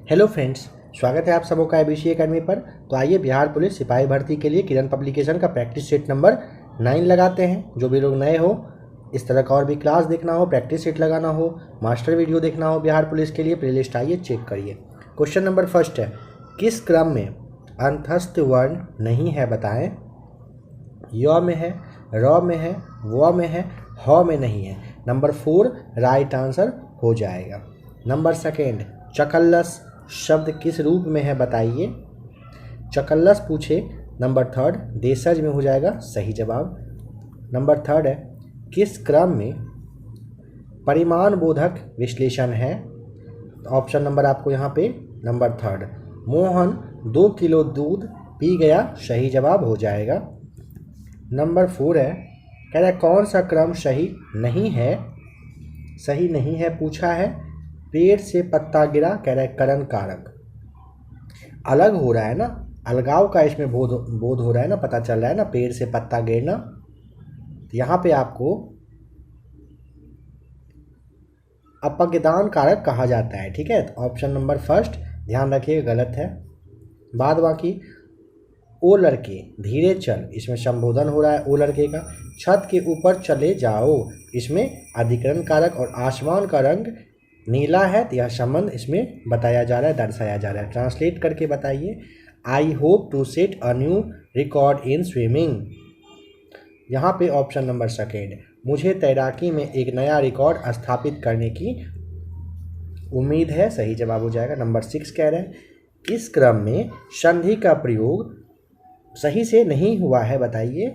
Hello friends, स्वागत है आप सबों का एबीसी एकेडमी पर। तो आइए बिहार पुलिस सिपाही भर्ती के लिए किरण पब्लिकेशन का प्रैक्टिस सेट नंबर 9 लगाते हैं। जो भी लोग नए हो, इस तरह का और भी क्लास देखना हो, प्रैक्टिस सेट लगाना हो, मास्टर वीडियो देखना हो बिहार पुलिस के लिए, प्लेलिस्ट आइए चेक करिए। क्वेश्चन नंबर फर्स्ट है, किस क्रम में अंतस्थ वर्ण नहीं है बताएं। य में है, र में है, व में है, ह में नहीं है। नंबर 4 राइट आंसर हो जाएगा। नंबर सेकेंड, चकल्लस शब्द किस रूप में है बताइए। चकल्लस पूछे। नंबर थर्ड देशज में हो जाएगा सही जवाब। नंबर थर्ड है, किस क्रम में परिमाण बोधक विश्लेषण है। ऑप्शन नंबर आपको यहाँ पे नंबर थर्ड, मोहन 2 किलो दूध पी गया, सही जवाब हो जाएगा। नंबर 4 है, कह रहा है कौन सा क्रम सही नहीं है। सही नहीं है पूछा है, पेड़ से पत्ता गिरा, कह रहा है करण कारक। अलग हो रहा है ना, अलगाव का इसमें बोध हो रहा है ना, पता चल रहा है ना, पेड़ से पत्ता गिरना। तो यहाँ पे आपको अपज्ञान कारक कहा जाता है, ठीक है। तो ऑप्शन नंबर फर्स्ट ध्यान रखिएगा गलत है। बाद बाकी ओ लड़के धीरे चल, इसमें संबोधन हो रहा है ओ लड़के का। छत के ऊपर चले जाओ, इसमें अधिकरण कारक और आसमान का रंग नीला है, तो यह संबंध इसमें बताया जा रहा है, दर्शाया जा रहा है। ट्रांसलेट करके बताइए। I hope to set a new record in swimming. यहाँ पे ऑप्शन नंबर सेकेंड, मुझे तैराकी में एक नया रिकॉर्ड स्थापित करने की उम्मीद है, सही जवाब हो जाएगा। नंबर 6 कह रहे हैं, इस क्रम में संधि का प्रयोग सही से नहीं हुआ है बताइए।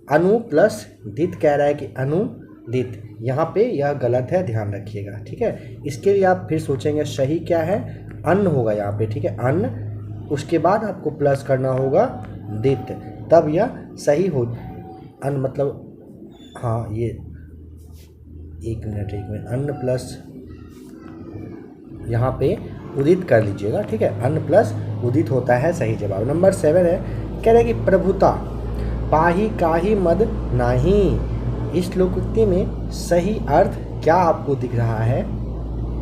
अनु प्लस दित कह रहा है कि अनुदित, यहाँ पे यह गलत है, ध्यान रखिएगा, ठीक है। इसके लिए आप फिर सोचेंगे सही क्या है, अन्न होगा यहाँ पे, ठीक है, अन्न, उसके बाद आपको प्लस करना होगा दित, तब यह सही हो। अन्न मतलब, हाँ ये एक मिनट अन्न प्लस यहाँ पे उदित कर लीजिएगा, ठीक है, अन्न प्लस उदित होता है, सही जवाब। नंबर 7 है, कह रहे कि प्रभुता पाही काही मद नाही, इस लोकोक्ति में सही अर्थ क्या आपको दिख रहा है।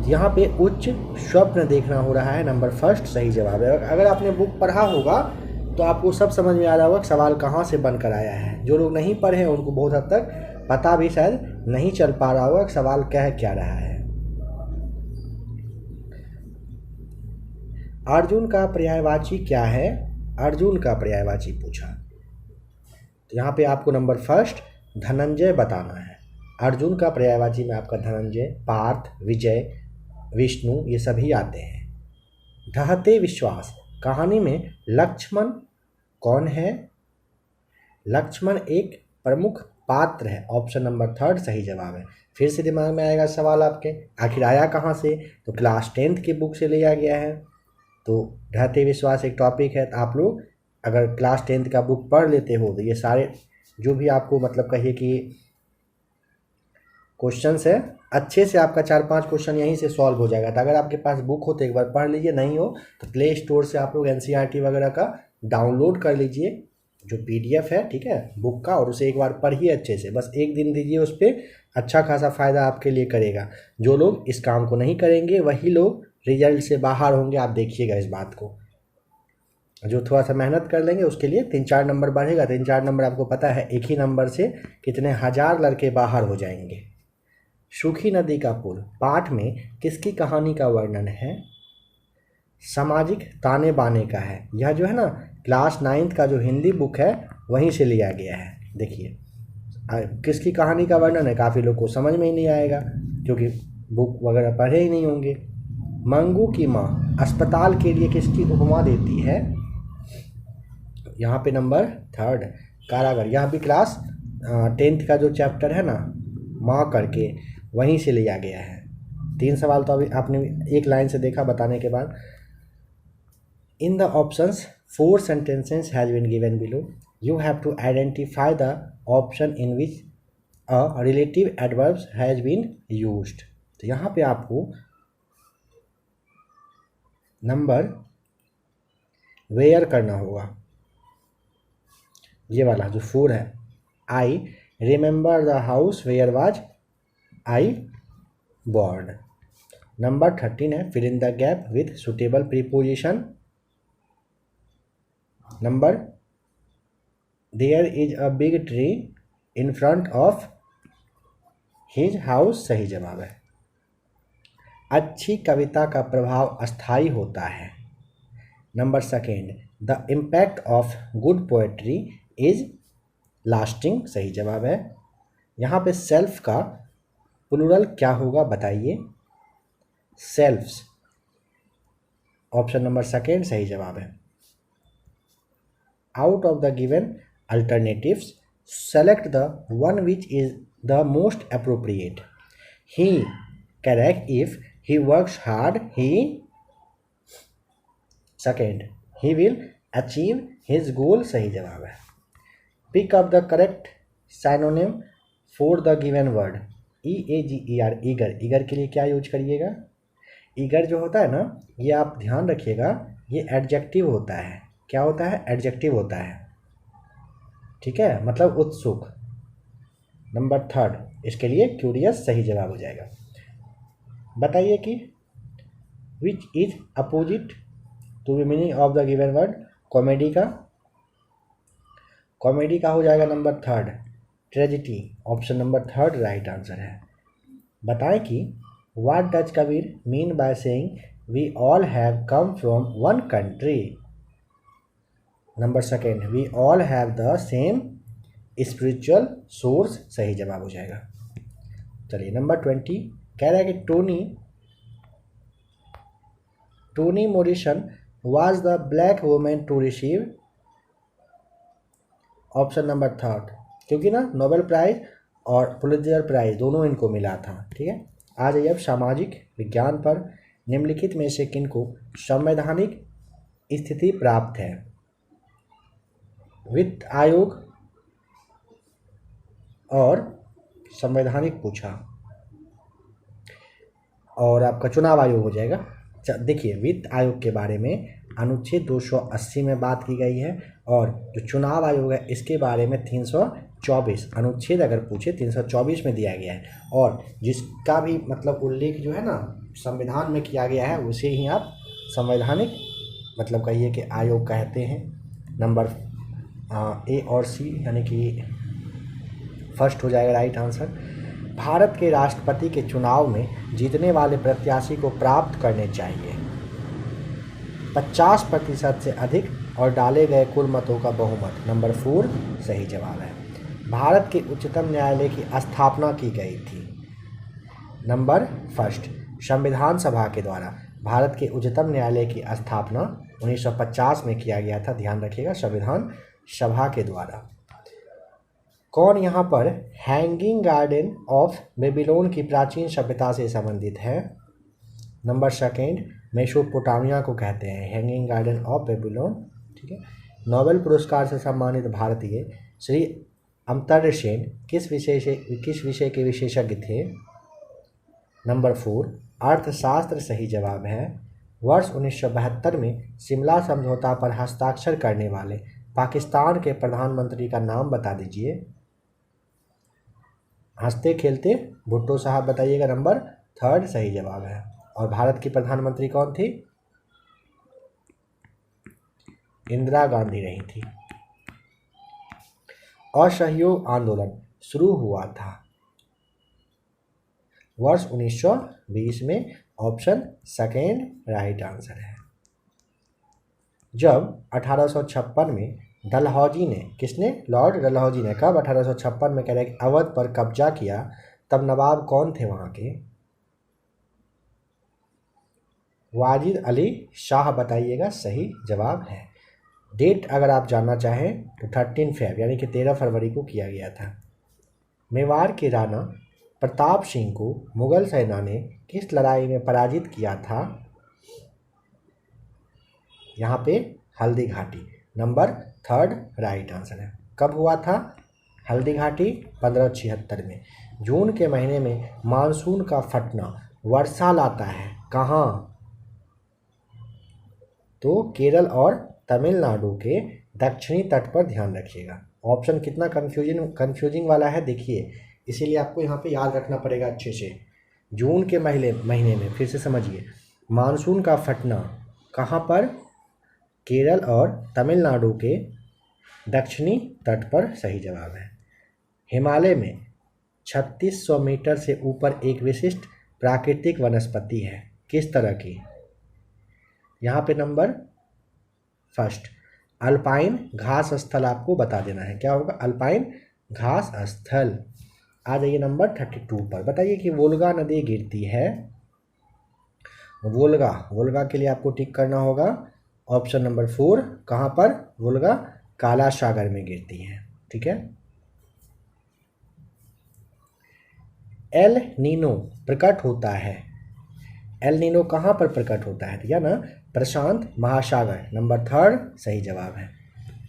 यहाँ पे उच्च स्वप्न देखना हो रहा है, नंबर फर्स्ट सही जवाब है। अगर आपने बुक पढ़ा होगा तो आपको सब समझ में आ रहा होगा सवाल कहाँ से बनकर आया है। जो लोग नहीं पढ़े हैं उनको बहुत हद तक पता भी शायद नहीं चल पा रहा होगा सवाल कह क्या रहा है। अर्जुन का पर्यायवाची क्या है, अर्जुन का पर्यायवाची पूछा, तो यहाँ पे आपको नंबर फर्स्ट धनंजय बताना है। अर्जुन का पर्यायवाची में आपका धनंजय, पार्थ, विजय, विष्णु ये सभी आते हैं। ढहते विश्वास कहानी में लक्ष्मण कौन है। लक्ष्मण एक प्रमुख पात्र है, ऑप्शन नंबर थर्ड सही जवाब है। फिर से दिमाग में आएगा सवाल आपके, आखिर आया कहाँ से, तो क्लास 10th की बुक से लिया गया है। तो ढहते विश्वास एक टॉपिक है, तो आप लोग अगर क्लास 10th का बुक पढ़ लेते हो तो ये सारे जो भी आपको मतलब कहिए कि क्वेश्चंस है, अच्छे से आपका 4-5 क्वेश्चन यहीं से सॉल्व हो जाएगा। तो अगर आपके पास बुक हो तो एक बार पढ़ लीजिए, नहीं हो तो प्ले स्टोर से आप लोग एनसीईआरटी वगैरह का डाउनलोड कर लीजिए जो पीडीएफ है, ठीक है, बुक का, और उसे एक बार पढ़िए अच्छे से, बस एक दिन दीजिए उस पर, अच्छा खासा फ़ायदा आपके लिए करेगा। जो लोग इस काम को नहीं करेंगे वही लोग रिजल्ट से बाहर होंगे, आप देखिएगा इस बात को। जो थोड़ा सा मेहनत कर लेंगे उसके लिए 3-4 नंबर बढ़ेगा। 3-4 नंबर आपको पता है एक ही नंबर से कितने हजार लड़के बाहर हो जाएंगे। सूखी नदी का पुल पाठ में किसकी कहानी का वर्णन है। सामाजिक ताने बाने का है। यह जो है ना क्लास 9th का जो हिंदी बुक है वहीं से लिया गया है। देखिए किसकी कहानी का वर्णन है, काफ़ी लोग को समझ में ही नहीं आएगा क्योंकि बुक वगैरह पढ़े ही नहीं होंगे। मंगू की माँ अस्पताल के लिए किसकी उपमा देती है। यहाँ पे नंबर थर्ड कारागर, यह भी क्लास 10th का जो चैप्टर है ना माँ करके वहीं से लिया गया है। 3 सवाल तो अभी आपने एक लाइन से देखा बताने के बाद। In the options 4 sentences has been given below. You have to identify the option in which a relative adverb has been used. तो यहाँ पे आपको नंबर वेयर करना होगा, ये वाला जो 4 है। I remember the house where was I born, number 13 है fill in the gap with suitable preposition. Number there is a big tree in front of his house, सही जवाब है। अच्छी कविता का प्रभाव अस्थायी होता है। Number second the impact of good poetry is lasting, सही जवाब है। यहाँ पे सेल्फ का प्लूरल क्या होगा बताइए। सेल्फ्स, ऑप्शन नंबर सेकेंड सही जवाब है। Out of the given alternatives select the one which is the most appropriate. He correct if he works hard, second he will achieve his goal, सही जवाब है। pick up the correct synonym for the given word। eager, eager, eager के लिए क्या use करिएगा। eager जो होता है ना, ये आप ध्यान रखिएगा, ये एडजेक्टिव होता है। क्या होता है? एडजेक्टिव होता है, ठीक है, मतलब उत्सुक। नंबर थर्ड, इसके लिए क्यूरियस सही जवाब हो जाएगा। बताइए कि which is opposite to the meaning of the given word. Comedy का हो जाएगा number third tragedy, option number third right answer है। बताएं कि what does Kabir mean by saying we all have come from one country. Number second we all have the same spiritual source, सही जवाब हो जाएगा। चलिए नंबर 20 कह रहा है कि Toni Morrison was the black women to receive, option number third, क्योंकि ना नोबेल प्राइज और पुलित्जर प्राइज दोनों इनको मिला था, ठीक है। आ जाइए अब सामाजिक विज्ञान पर। निम्नलिखित में से किनको संवैधानिक स्थिति प्राप्त है। वित्त आयोग और संवैधानिक पूछा, और आपका चुनाव आयोग हो जाएगा। देखिए वित्त आयोग के बारे में अनुच्छेद 280 में बात की गई है, और जो चुनाव आयोग है इसके बारे में 324 अनुच्छेद अगर पूछे 324 में दिया गया है, और जिसका भी मतलब उल्लेख जो है ना संविधान में किया गया है उसे ही आप संवैधानिक मतलब कहिए कि आयोग कहते हैं। नंबर ए और सी यानी कि फर्स्ट हो जाएगा राइट आंसर। भारत के राष्ट्रपति के चुनाव में जीतने वाले प्रत्याशी को प्राप्त करने चाहिए 50% से अधिक और डाले गए कुल मतों का बहुमत, नंबर 4 सही जवाब है। भारत के उच्चतम न्यायालय की स्थापना की गई थी। नंबर फर्स्ट, संविधान सभा के द्वारा भारत के उच्चतम न्यायालय की स्थापना 1950 में किया गया था, ध्यान रखिएगा, संविधान सभा के द्वारा। कौन यहाँ पर हैंगिंग गार्डन ऑफ बेबीलोन की प्राचीन सभ्यता से संबंधित है। नंबर सेकेंड, मेसोपोटामिया को कहते हैं हैंगिंग गार्डन ऑफ बेबीलोन, ठीक है। नोबेल पुरस्कार से सम्मानित भारतीय श्री अमर्त्य सेन किस विषय के विशेषज्ञ थे। नंबर 4 अर्थशास्त्र सही जवाब है। वर्ष 1972 में शिमला समझौता पर हस्ताक्षर करने वाले पाकिस्तान के प्रधानमंत्री का नाम बता दीजिए। हंसते खेलते भुट्टो साहब बताइएगा, नंबर 3 सही जवाब है। और भारत की प्रधानमंत्री कौन थी? इंदिरा गांधी रही थी। असहयोग आंदोलन शुरू हुआ था वर्ष 1920 में, ऑप्शन सेकेंड राइट आंसर है। जब 1856 में डलहौजी ने, किसने? लॉर्ड डलहौजी ने कब 1856 में कह रहे अवध पर कब्जा किया, तब नवाब कौन थे वहाँ के? वाजिद अली शाह बताइएगा, सही जवाब है। डेट अगर आप जानना चाहें तो 13 फेब यानी कि 13 फरवरी को किया गया था। मेवाड़ के राणा प्रताप सिंह को मुगल सेना ने किस लड़ाई में पराजित किया था? यहाँ पे Haldi Ghati, number 3 right answer है। कब हुआ था हल्दी घाटी? 1576 में। जून के महीने में मानसून का फटना वर्षा लाता है कहाँ? तो केरल और तमिलनाडु के दक्षिणी तट पर, ध्यान रखिएगा। ऑप्शन कितना कंफ्यूजिंग वाला है देखिए, इसीलिए आपको यहाँ पे याद रखना पड़ेगा अच्छे से। जून के महीने में, फिर से समझिए, मानसून का फटना कहाँ पर? केरल और तमिलनाडु के दक्षिणी तट पर सही जवाब है। हिमालय में 3600 मीटर से ऊपर एक विशिष्ट प्राकृतिक वनस्पति है, किस तरह की? यहाँ पे नंबर फर्स्ट, अल्पाइन घास स्थल आपको बता देना है, क्या होगा? अल्पाइन घास स्थल। आ जाइए नंबर 32 पर, बताइए कि वोल्गा नदी गिरती है, वोल्गा के लिए आपको टिक करना होगा ऑप्शन नंबर 4, कहाँ पर? वोल्गा काला सागर में गिरती है, ठीक है। एल नीनो प्रकट होता है, एल नीनो कहाँ पर प्रकट होता है? ठीक है ना, प्रशांत महासागर, नंबर 3 सही जवाब है।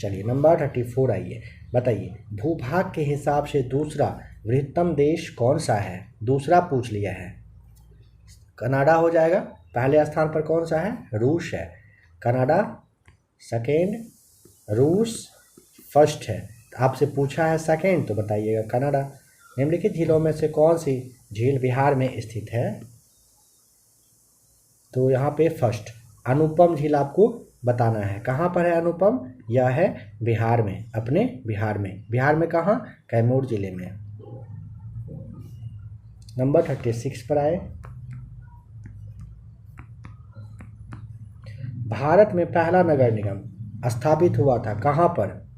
चलिए नंबर 34 आइए, बताइए भूभाग के हिसाब से दूसरा बृहत्तम देश कौन सा है? दूसरा पूछ लिया है, कनाडा हो जाएगा। पहले स्थान पर कौन सा है? रूस है। कनाडा सेकेंड, रूस फर्स्ट है। आपसे पूछा है सेकेंड तो बताइएगा कनाडा। निम्नलिखित झीलों में से कौन सी झील बिहार में स्थित है? तो यहाँ पे फर्स्ट अनुपम झील आपको बताना है, कहाँ पर है अनुपम? यह है बिहार में, अपने बिहार में। बिहार में कहाँ? कैमूर जिले में। नंबर 36 पर आए, भारत में पहला नगर निगम स्थापित हुआ था कहाँ पर?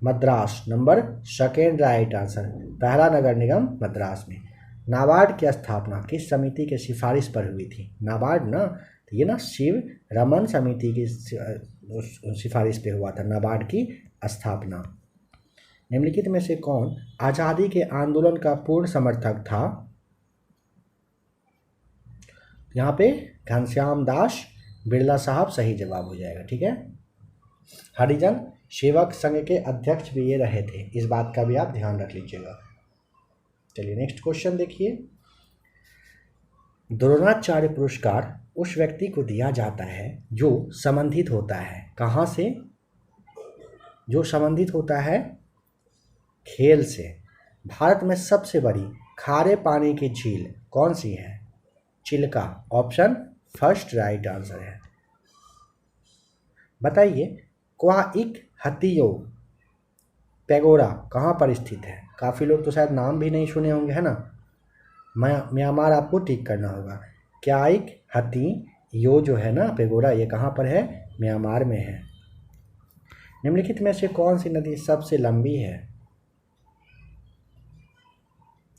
Madras, number second right answer, पहला नगर निगम मद्रास में। नाबार्ड की स्थापना किस समिति के सिफारिश पर हुई थी? नाबार्ड ना, तो ये ना शिव रमन समिति की सिफारिश पे हुआ था नाबार्ड की स्थापना। निम्नलिखित में से कौन आज़ादी के आंदोलन का पूर्ण समर्थक था? यहाँ पे घनश्याम दास बिरला साहब सही जवाब हो जाएगा, ठीक है। हरिजन सेवक संघ के अध्यक्ष भी ये रहे थे, इस बात का भी आप ध्यान रख लीजिएगा। चलिए नेक्स्ट क्वेश्चन देखिए, द्रोणाचार्य पुरस्कार उस व्यक्ति को दिया जाता है जो संबंधित होता है कहाँ से? जो संबंधित होता है खेल से। भारत में सबसे बड़ी खारे पानी की झील कौन सी है? Chilika, option first right answer है। बताइए क्वाइक हतियो पैगोडा कहाँ पर स्थित है? काफ़ी लोग तो शायद नाम भी नहीं सुने होंगे, है ना। म्यांमार आपको टिक करना होगा। क्वाइक हतियो जो है ना पैगोडा, ये कहाँ पर है? म्यांमार में है। निम्नलिखित में से कौन सी नदी सबसे लंबी है?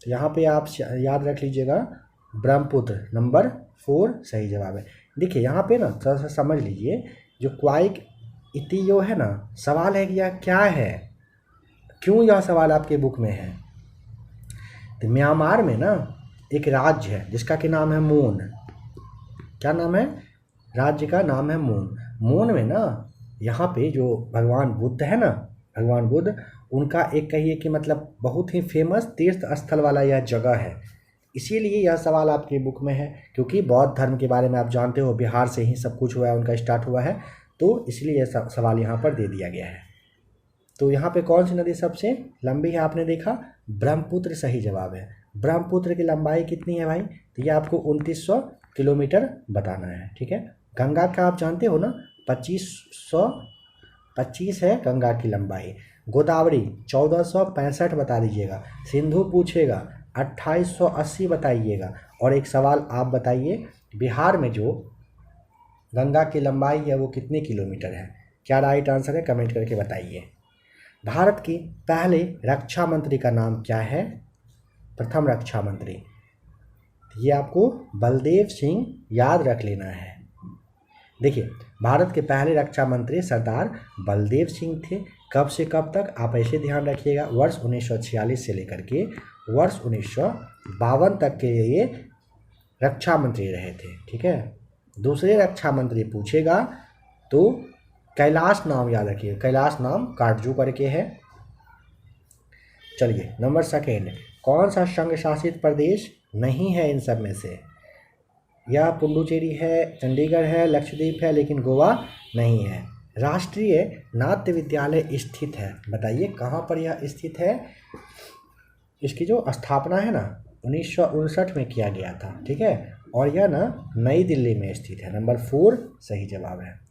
तो यहाँ पे आप याद रख लीजिएगा ब्रह्मपुत्र, नंबर 4 सही जवाब है। देखिए यहाँ पे ना थोड़ा सा समझ लीजिए, जो क्वाइक इतियो है ना, सवाल है कि यह क्या है, क्यों यह सवाल आपके बुक में है? तो म्यांमार में ना एक राज्य है जिसका कि नाम है मून। क्या नाम है? राज्य का नाम है मून। मून में ना यहाँ पे जो भगवान बुद्ध है ना, भगवान बुद्ध, उनका एक कहिए कि मतलब बहुत ही फेमस तीर्थ स्थल वाला यह जगह है। इसीलिए यह सवाल आपकी बुक में है, क्योंकि बौद्ध धर्म के बारे में आप जानते हो, बिहार से ही सब कुछ हुआ है, उनका स्टार्ट हुआ है, तो इसलिए यह सवाल यहाँ पर दे दिया गया है। तो यहाँ पे कौन सी नदी सबसे लंबी है? आपने देखा ब्रह्मपुत्र सही जवाब है। ब्रह्मपुत्र की लंबाई कितनी है भाई? तो ये आपको 2900 किलोमीटर बताना है, ठीक है। गंगा का आप जानते हो ना 2525 है गंगा की लंबाई। गोदावरी 1465 बता दीजिएगा। सिंधु पूछेगा 2880 बताइएगा। और एक सवाल आप बताइए, बिहार में जो गंगा की लंबाई है वो कितने किलोमीटर है? क्या राइट आंसर है? कमेंट करके बताइए। भारत की पहले रक्षा मंत्री का नाम क्या है? प्रथम रक्षा मंत्री, ये आपको बलदेव सिंह याद रख लेना है। देखिए भारत के पहले रक्षा मंत्री सरदार बलदेव सिंह थे। कब से कब तक आप ऐसे ध्यान रखिएगा, वर्ष 1946 से लेकर के वर्ष 1952 तक के ये रक्षा मंत्री रहे थे, ठीक है। दूसरे रक्षा मंत्री पूछेगा तो कैलाश नाम याद रखिए, कैलाश नाम काटजू करके है। चलिए नंबर सेकेंड, कौन सा संघ शासित प्रदेश नहीं है इन सब में से? यह पुडुचेरी है, चंडीगढ़ है, लक्षद्वीप है, लेकिन गोवा नहीं है। राष्ट्रीय नाट्य विद्यालय स्थित है, बताइए कहाँ पर यह स्थित है? इसकी जो स्थापना है ना 1959 में किया गया था, ठीक है, और यह ना नई दिल्ली में स्थित है। नंबर 4 सही जवाब है।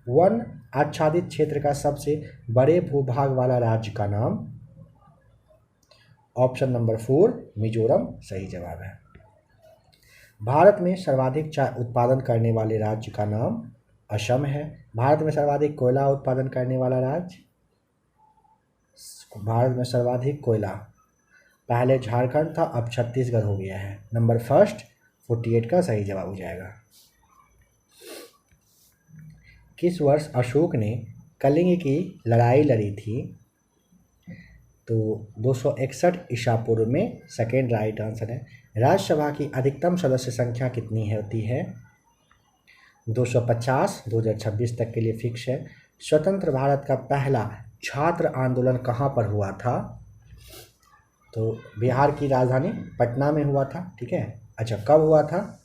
वन आच्छादित क्षेत्र का सबसे बड़े भूभाग वाला राज्य का नाम, ऑप्शन नंबर 4 मिजोरम सही जवाब है। भारत में सर्वाधिक चाय उत्पादन करने वाले राज्य का नाम असम है। भारत में सर्वाधिक कोयला उत्पादन करने वाला राज्य, भारत में सर्वाधिक कोयला पहले झारखंड था, अब छत्तीसगढ़ हो गया है। नंबर फर्स्ट 48 का सही जवाब हो जाएगा। किस वर्ष अशोक ने कलिंग की लड़ाई लड़ी थी? तो 261 ईसा पूर्व में, सेकेंड राइट आंसर है। राज्यसभा की अधिकतम सदस्य संख्या कितनी होती है? 250, 2026 तक के लिए फिक्स है। स्वतंत्र भारत का पहला छात्र आंदोलन कहाँ पर हुआ था? तो बिहार की राजधानी पटना में हुआ था, ठीक है। अच्छा, कब हुआ था?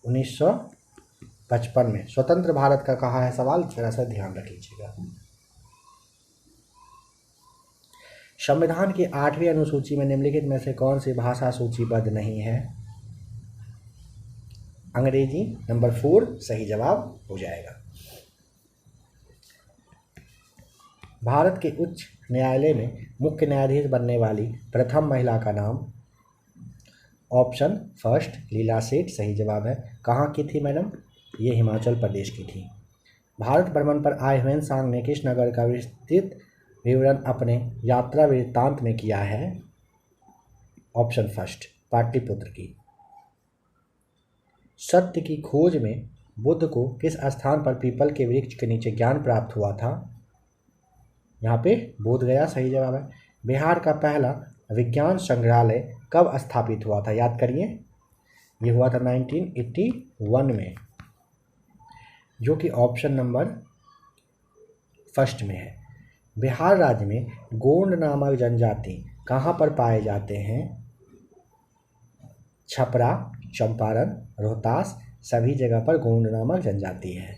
1955 में। स्वतंत्र भारत का कहाँ है सवाल, थोड़ा सा ध्यान रख लीजिएगा। संविधान की 8वीं अनुसूची में निम्नलिखित में से कौन सी भाषा सूचीबद्ध नहीं है? अंग्रेजी, नंबर 4 सही जवाब हो जाएगा। भारत के उच्च न्यायालय में मुख्य न्यायाधीश बनने वाली प्रथम महिला का नाम, ऑप्शन फर्स्ट लीला सेठ सही जवाब है। कहाँ की थी मैडम? ये हिमाचल प्रदेश की थी। भारत भ्रमण पर आए ह्वेन-सांग ने किस नगर का विस्तृत विवरण अपने यात्रा वृत्तांत में किया है? ऑप्शन फर्स्ट पाटलिपुत्र की। सत्य की खोज में बुद्ध को किस स्थान पर पीपल के वृक्ष के नीचे ज्ञान प्राप्त हुआ था? यहाँ पे बोध गया सही जवाब है। बिहार का पहला विज्ञान संग्रहालय कब स्थापित हुआ था? याद करिए, ये हुआ था 1981 में, जो कि ऑप्शन नंबर फर्स्ट में है। बिहार राज्य में गोंड नामक जनजाति कहाँ पर पाए जाते हैं? छपरा, चंपारण, रोहतास, सभी जगह पर गोंड नामक जनजाति है।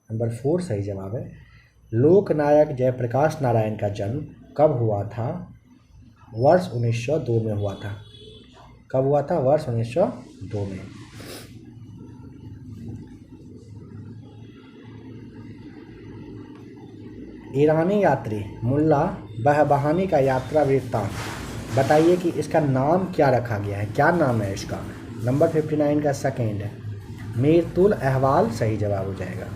नंबर 4 सही जवाब है। लोकनायक जयप्रकाश नारायण का जन्म कब हुआ था? वर्ष 1902 में हुआ था। कब हुआ था? वर्ष 1902 में। ईरानी यात्री मुल्ला बहबहानी का यात्रा वृत्तांत बताइए कि इसका नाम क्या रखा गया है, क्या नाम है इसका? नंबर 59 का सेकेंड है, मीरतुल अहवाल सही जवाब हो जाएगा।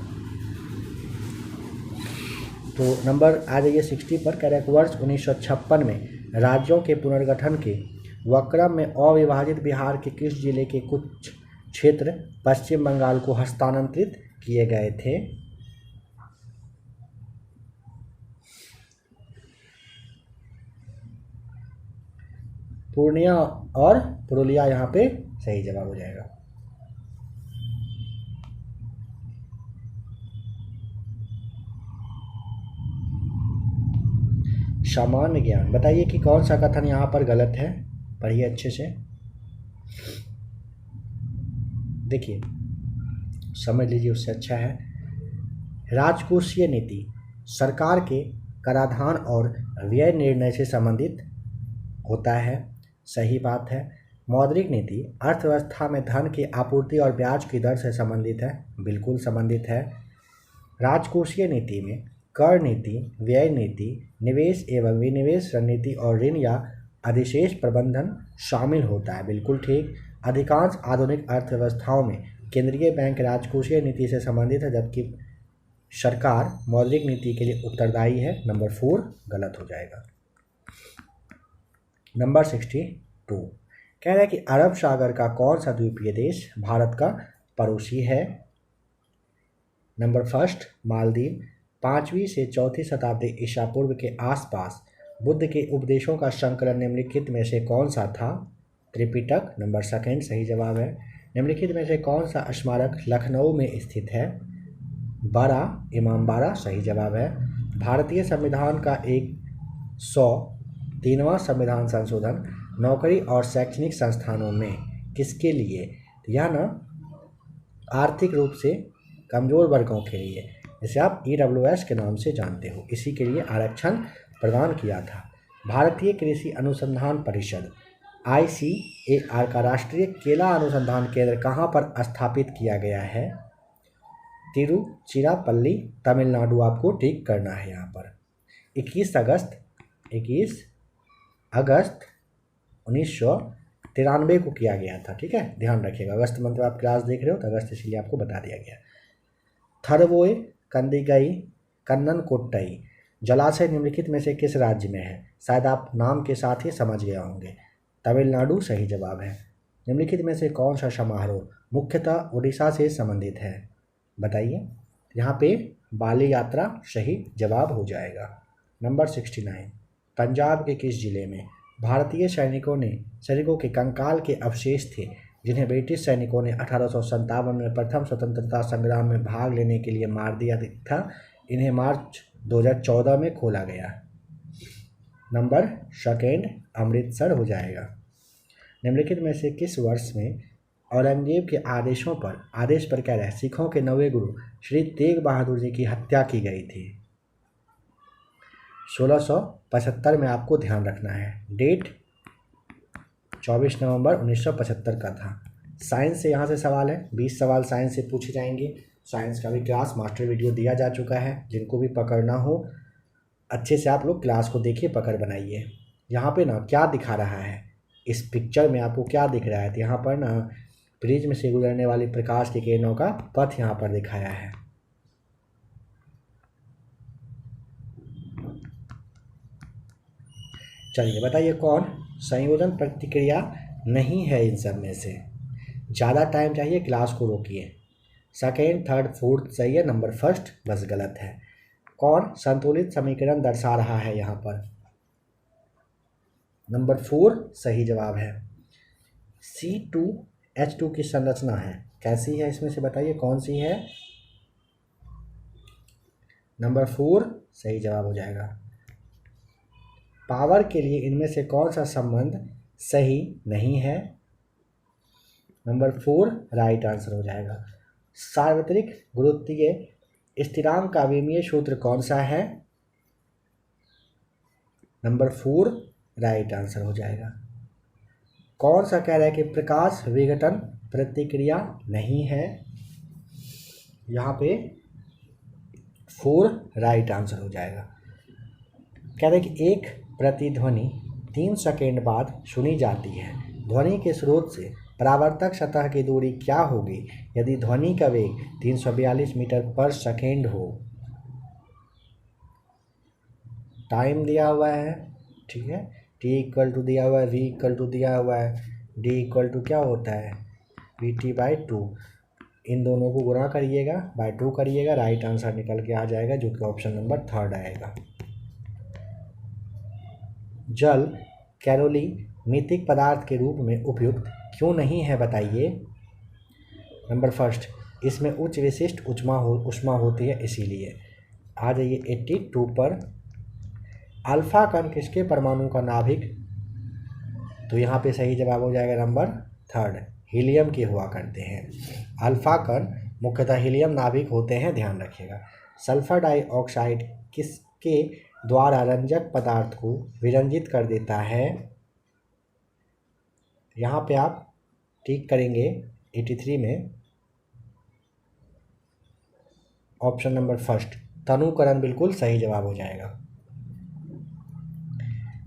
तो नंबर आ जाइए 60 पर। कह रहे हैं वर्ष 1956 में राज्यों के पुनर्गठन के वक्रम में अविभाजित बिहार के किस जिले के कुछ क्षेत्र पश्चिम बंगाल को हस्तांतरित किए गए थे? पूर्णिया और पुरुलिया यहाँ पे सही जवाब हो जाएगा। सामान्य ज्ञान बताइए कि कौन सा कथन यहाँ पर गलत है, पढ़िए अच्छे से, देखिए समझ लीजिए, उससे अच्छा है। राजकोषीय नीति सरकार के कराधान और व्यय निर्णय से संबंधित होता है, सही बात है। मौद्रिक नीति अर्थव्यवस्था में धन की आपूर्ति और ब्याज की दर से संबंधित है, बिल्कुल संबंधित है। राजकोषीय नीति में कर नीति, व्यय नीति, निवेश एवं विनिवेश रणनीति और ऋण या अधिशेष प्रबंधन शामिल होता है, बिल्कुल ठीक। अधिकांश आधुनिक अर्थव्यवस्थाओं में केंद्रीय बैंक राजकोषीय नीति से संबंधित है, जबकि सरकार मौद्रिक नीति के लिए उत्तरदायी है। नंबर 4 गलत हो जाएगा। नंबर 62 कह रहा है कि अरब सागर का कौन सा द्वीपीय देश भारत का पड़ोसी है? Number first Maldives. 5वीं से 4वीं शताब्दी ईसा पूर्व के आसपास बुद्ध के उपदेशों का संकलन निम्नलिखित में से कौन सा था? त्रिपिटक। नंबर सेकेंड सही जवाब है। निम्नलिखित में से कौन सा स्मारक लखनऊ में स्थित है? बड़ा इमामबाड़ा सही जवाब है। भारतीय संविधान का 103वां संविधान संशोधन नौकरी और शैक्षणिक संस्थानों में किसके लिए? यह ना आर्थिक रूप से कमज़ोर वर्गों के लिए, जिसे आप EWS के नाम से जानते हो, इसी के लिए आरक्षण प्रदान किया था। भारतीय कृषि अनुसंधान परिषद ICAR का राष्ट्रीय केला अनुसंधान केंद्र कहाँ पर स्थापित किया गया है? तिरुचिरापल्ली, तमिलनाडु आपको ठीक करना है। यहाँ पर 21 अगस्त 1993 को किया गया था। ठीक है, ध्यान रखिएगा। अगस्त मंथ में आप क्लास देख रहे हो तो अगस्त इसलिए आपको बता दिया गया। थरवोए कंदिगई कन्नन कोट्टई जलाशय निम्नलिखित में से किस राज्य में है? शायद आप नाम के साथ ही समझ गए होंगे। तमिलनाडु सही जवाब है। निम्नलिखित में से कौन सा समारोह मुख्यतः उड़ीसा से संबंधित है? बताइए। यहाँ पे बाली यात्रा सही जवाब हो जाएगा। नंबर 69, पंजाब के किस जिले में भारतीय सैनिकों के कंकाल के अवशेष थे जिन्हें ब्रिटिश सैनिकों ने 1857 में प्रथम स्वतंत्रता संग्राम में भाग लेने के लिए मार दिया था? इन्हें मार्च 2014 में खोला गया। नंबर 2 अमृतसर हो जाएगा। निम्नलिखित में से किस वर्ष में औरंगजेब के आदेश पर कह रहे हैं सिखों के 9वें गुरु श्री तेग बहादुर जी की हत्या की गई थी? 1675 में आपको ध्यान रखना है। डेट 24 नवंबर 1975 का था। साइंस से यहाँ से सवाल है, 20 सवाल साइंस से पूछे जाएंगे। साइंस का भी क्लास मास्टर वीडियो दिया जा चुका है, जिनको भी पकड़ना हो अच्छे से आप लोग क्लास को देखिए, पकड़ बनाइए। यहाँ पे ना क्या दिखा रहा है, इस पिक्चर में आपको क्या दिख रहा है? तो यहाँ पर ना प्रिज्म से गुजरने वाली प्रकाश की किरणों का पथ यहाँ पर दिखाया है। चलिए बताइए, कौन संयोजन प्रतिक्रिया नहीं है इन सब में से? ज़्यादा टाइम चाहिए, क्लास को रोकिए। 2nd, 3rd, 4th सही है, नंबर 1 बस गलत है। कौन संतुलित समीकरण दर्शा रहा है यहाँ पर? नंबर 4 सही जवाब है। C2H2 की संरचना है, कैसी है इसमें से बताइए, कौन सी है? नंबर 4 सही जवाब हो जाएगा। पावर के लिए इनमें से कौन सा संबंध सही नहीं है? नंबर 4 राइट आंसर हो जाएगा। सार्वत्रिक गुरुत्वीय स्थिरांक का विमीय सूत्र कौन सा है? नंबर 4 राइट आंसर हो जाएगा। कौन सा कह रहा है कि प्रकाश विघटन प्रतिक्रिया नहीं है? यहाँ पे 4 राइट आंसर हो जाएगा। कह रहे कि एक प्रतिध्वनि 3 सेकेंड बाद सुनी जाती है। ध्वनि के स्रोत से परावर्तक सतह की दूरी क्या होगी यदि ध्वनि का वेग 342 मीटर पर सेकेंड हो? टाइम दिया हुआ है, ठीक है, t इक्वल टू दिया हुआ है, v इक्वल टू दिया हुआ है, d इक्वल टू क्या होता है vt/2। इन दोनों को गुणा करिएगा, बाय 2 करिएगा, राइट आंसर निकल के आ जाएगा, जो कि ऑप्शन नंबर 3 आएगा। जल कैलोरीमीथिक पदार्थ के रूप में उपयुक्त क्यों नहीं है बताइए? नंबर 1 इसमें उच्च विशिष्ट उष्मा होती है इसीलिए। आ जाइए 82 पर। अल्फा कण किसके परमाणु का नाभिक? तो यहाँ पे सही जवाब हो जाएगा नंबर 3 हीलियम के हुआ करते हैं। अल्फा कण मुख्यतः हीलियम नाभिक होते हैं, ध्यान रखिएगा। सल्फर डाइऑक्साइड किसके द्वारा रंजक पदार्थ को विरंजित कर देता है? यहाँ पे आप टिक करेंगे 83 में, ऑप्शन नंबर 1 तनुकरण बिल्कुल सही जवाब हो जाएगा।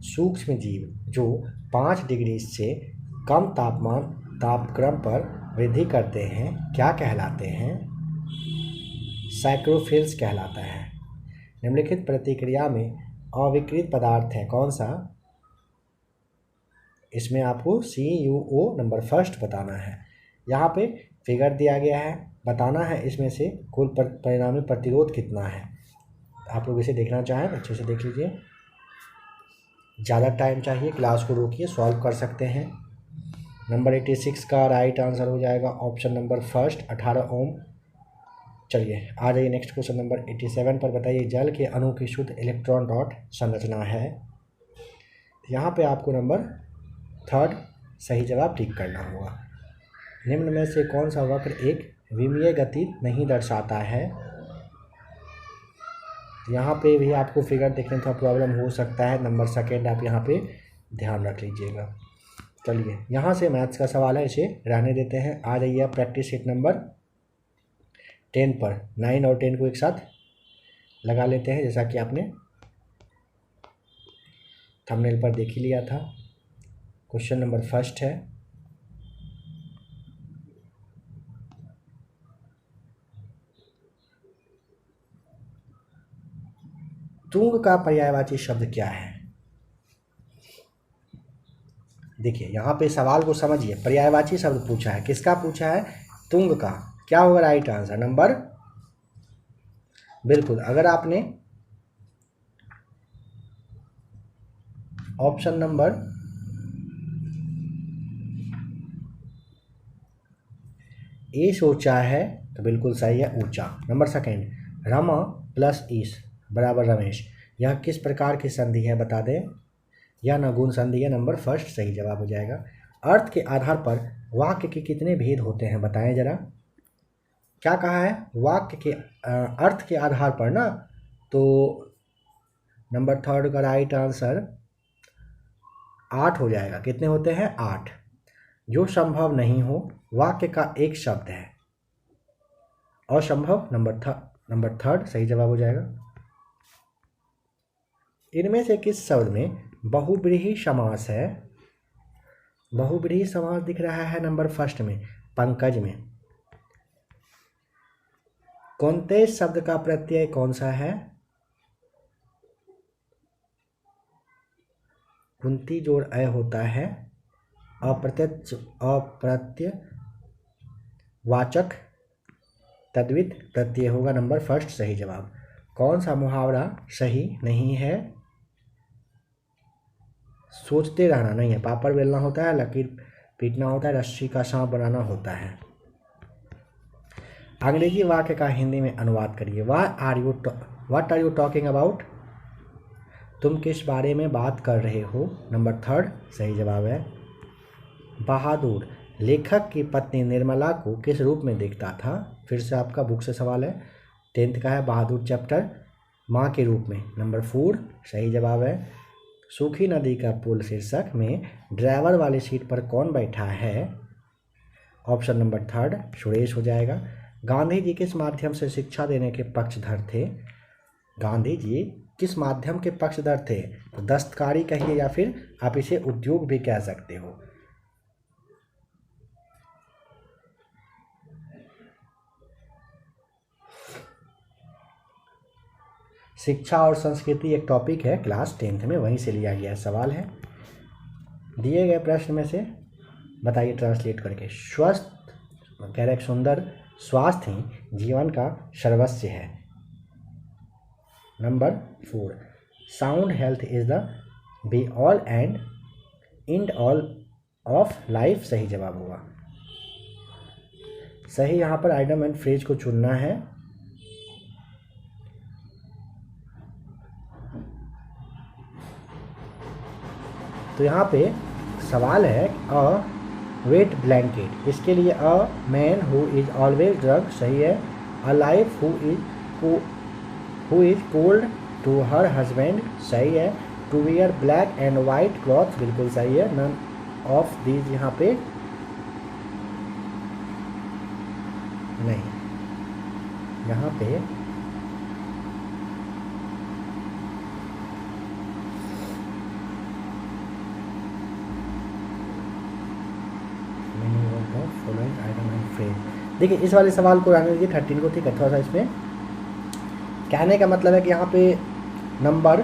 सूक्ष्म जीव जो 5 डिग्री से कम तापक्रम पर वृद्धि करते हैं क्या कहलाते हैं? सैक्रोफिल्स कहलाता है। निम्नलिखित प्रतिक्रिया में अविकृत पदार्थ है कौन सा? इसमें आपको CuO नंबर 1 बताना है। यहाँ पे फिगर दिया गया है, बताना है इसमें से कुल परिणामी प्रतिरोध कितना है। आप लोग इसे देखना चाहें अच्छे से देख लीजिए। ज़्यादा टाइम चाहिए, क्लास को रोकिए, सॉल्व कर सकते हैं। नंबर 86 का राइट आंसर हो जाएगा ऑप्शन नंबर 1 18 ओम। चलिए आ जाइए नेक्स्ट क्वेश्चन नंबर 87 पर। बताइए जल के अणु की शुद्ध इलेक्ट्रॉन डॉट संरचना है। यहाँ पे आपको नंबर 3 सही जवाब टिक करना होगा। निम्न में से कौन सा वक्र एक विमीय गति नहीं दर्शाता है? यहाँ पे भी आपको फिगर देखने में थोड़ा प्रॉब्लम हो सकता है, नंबर सेकेंड आप यहाँ पे ध्यान रख लीजिएगा। चलिए यहाँ से मैथ्स का सवाल है, इसे रहने देते हैं। आ जाइए आप प्रैक्टिस शीट नंबर 10 पर। 9 और 10 को एक साथ लगा लेते हैं, जैसा कि आपने थंबनेल पर देख ही लिया था। क्वेश्चन नंबर फर्स्ट है, तुंग का पर्यायवाची शब्द क्या है? देखिए यहाँ पे सवाल को समझिए, पर्यायवाची शब्द पूछा है, किसका पूछा है? तुंग का। क्या होगा राइट आंसर? नंबर, बिल्कुल। अगर आपने ऑप्शन नंबर ए सोचा है तो बिल्कुल सही है, ऊंचा। नंबर सेकेंड, रमा प्लस ईस बराबर रमेश, यह किस प्रकार की संधि है बता दें? यह नगुण संधि है। नंबर फर्स्ट सही जवाब हो जाएगा। अर्थ के आधार पर वाक्य के कितने भेद होते हैं बताएं जरा। क्या कहा है? वाक्य के अर्थ के आधार पर ना, तो नंबर थर्ड का राइट आंसर 8 हो जाएगा। कितने होते हैं? 8। जो संभव नहीं हो वाक्य का एक शब्द है। असंभव नंबर थर्ड सही जवाब हो जाएगा। इनमें से किस शब्द में बहुब्रीहि समास है? बहुब्रीहि समास दिख रहा है नंबर फर्स्ट में, पंकज में। कौनते शब्द का प्रत्यय कौन सा है? कुंती जोड़ अय होता है। अप्रत्ययवाचक तद्वित प्रत्यय होगा। नंबर फर्स्ट सही जवाब। कौन सा मुहावरा सही नहीं है? सोचते रहना नहीं है, पापड़ बेलना होता है, लकीर पीटना होता है, रस्सी का सांप बनाना होता है। अंग्रेजी वाक्य का हिंदी में अनुवाद करिए। What are you talking about? तुम किस बारे में बात कर रहे हो? नंबर थर्ड सही जवाब है। बहादुर लेखक की पत्नी निर्मला को किस रूप में देखता था? फिर से आपका बुक से सवाल है, 10th का है, बहादुर चैप्टर, माँ के रूप में। नंबर 4 सही जवाब है। सूखी नदी का पुल शीर्षक में ड्राइवर वाली सीट पर कौन बैठा है? ऑप्शन नंबर थर्ड सुरेश हो जाएगा। गांधी जी किस माध्यम से शिक्षा देने के पक्षधर थे? गांधी जी किस माध्यम के पक्षधर थे? तो दस्तकारी कहिए या फिर आप इसे उद्योग भी कह सकते हो। शिक्षा और संस्कृति एक टॉपिक है क्लास 10th में, वहीं से लिया गया सवाल है। दिए गए प्रश्न में से बताइए ट्रांसलेट करके। स्वस्थ कह रहे सुंदर स्वास्थ्य ही जीवन का सर्वस्व है। Number 4 sound health is the be all and and all of life सही जवाब होगा। सही यहाँ पर आइटम एंड फ्रेज को चुनना है। तो यहाँ पे सवाल है अ वेट ब्लैंकेट, इसके लिए a man who is always drunk सही है। A life who is cold to her husband सही है। To wear black and white cloth बिल्कुल सही है। नन ऑफ दीज यहाँ पे नहीं, यहाँ पे देखिए इस वाले सवाल को रहने दीजिए 13 को, ठीक है। थोड़ा सा इसमें कहने का मतलब है कि यहाँ पे नंबर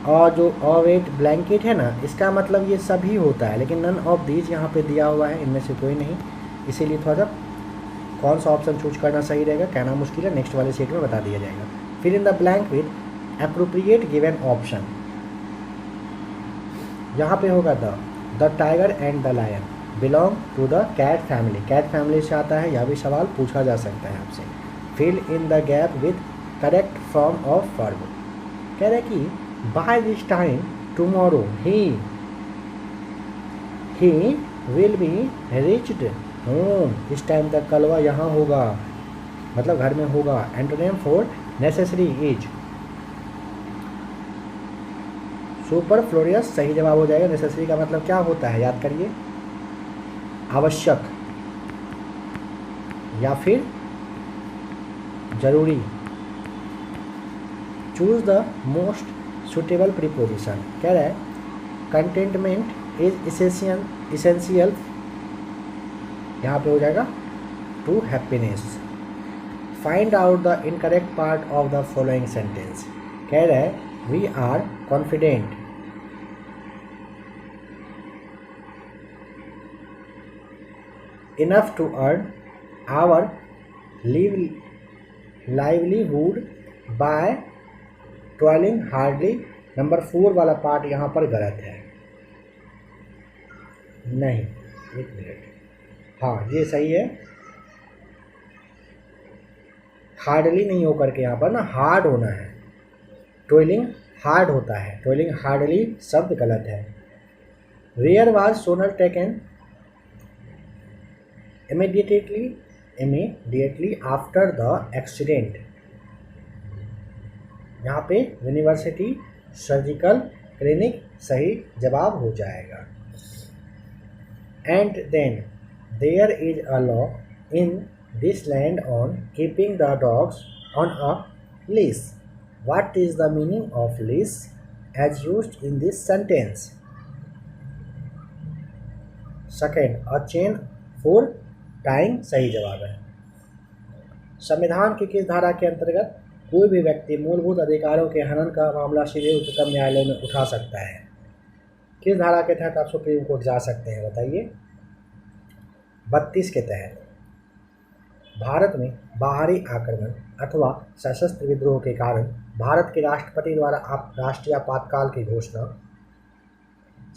और जो अवेट ब्लैंकेट है ना, इसका मतलब ये सभी होता है, लेकिन नन ऑफ दीज यहाँ पे दिया हुआ है, इनमें से कोई नहीं। इसीलिए थोड़ा सा कौन सा ऑप्शन चूज करना सही रहेगा कहना मुश्किल है, नेक्स्ट वाले सीट में बता दिया जाएगा। फिर in the blank with appropriate given option, यहाँ पे होगा the tiger and the lion belong to the cat family, cat family से आता है, यह भी सवाल पूछा जा सकता है आपसे। Fill in the gap with correct form of verb, कह रहे कि by this time tomorrow he will be reached इस टाइम तक कलवा यहाँ होगा, मतलब घर में होगा। Antonym for necessary is superfluous, सही जवाब हो जाएगा। नेसेसरी का मतलब क्या होता है, याद करिए, आवश्यक या फिर जरूरी। Choose the most suitable preposition. कह रहा है कंटेंटमेंट इज इसेंशियल, यहाँ पे हो जाएगा to happiness. Find out the incorrect part of the following sentence. कह रहा है we are confident enough to earn our livelihood by toiling hardly। Number 4 वाला पार्ट यहाँ पर गलत है, नहीं, एक मिनट, हाँ ये सही है। हार्डली नहीं होकर के यहाँ पर ना हार्ड होना है, टोइलिंग हार्ड होता है, टोइलिंग हार्डली शब्द गलत है। Where was Sonal taken immediately after the accident। यहाँ पे यूनिवर्सिटी सर्जिकल क्लिनिक सही जवाब हो जाएगा। And then there is a law in this land on keeping the dogs on a lease. What is the meaning of lease as used in this sentence. Second, a chain for time सही जवाब है। संविधान की किस धारा के अंतर्गत कोई भी व्यक्ति मूलभूत अधिकारों के हनन का मामला सीधे उच्चतम न्यायालय में उठा सकता है। किस धारा के तहत आप सुप्रीम कोर्ट जा सकते हैं बताइए। 32 के तहत। भारत में बाहरी आक्रमण अथवा सशस्त्र विद्रोह के कारण भारत के राष्ट्रपति द्वारा राष्ट्रीय आपातकाल की घोषणा,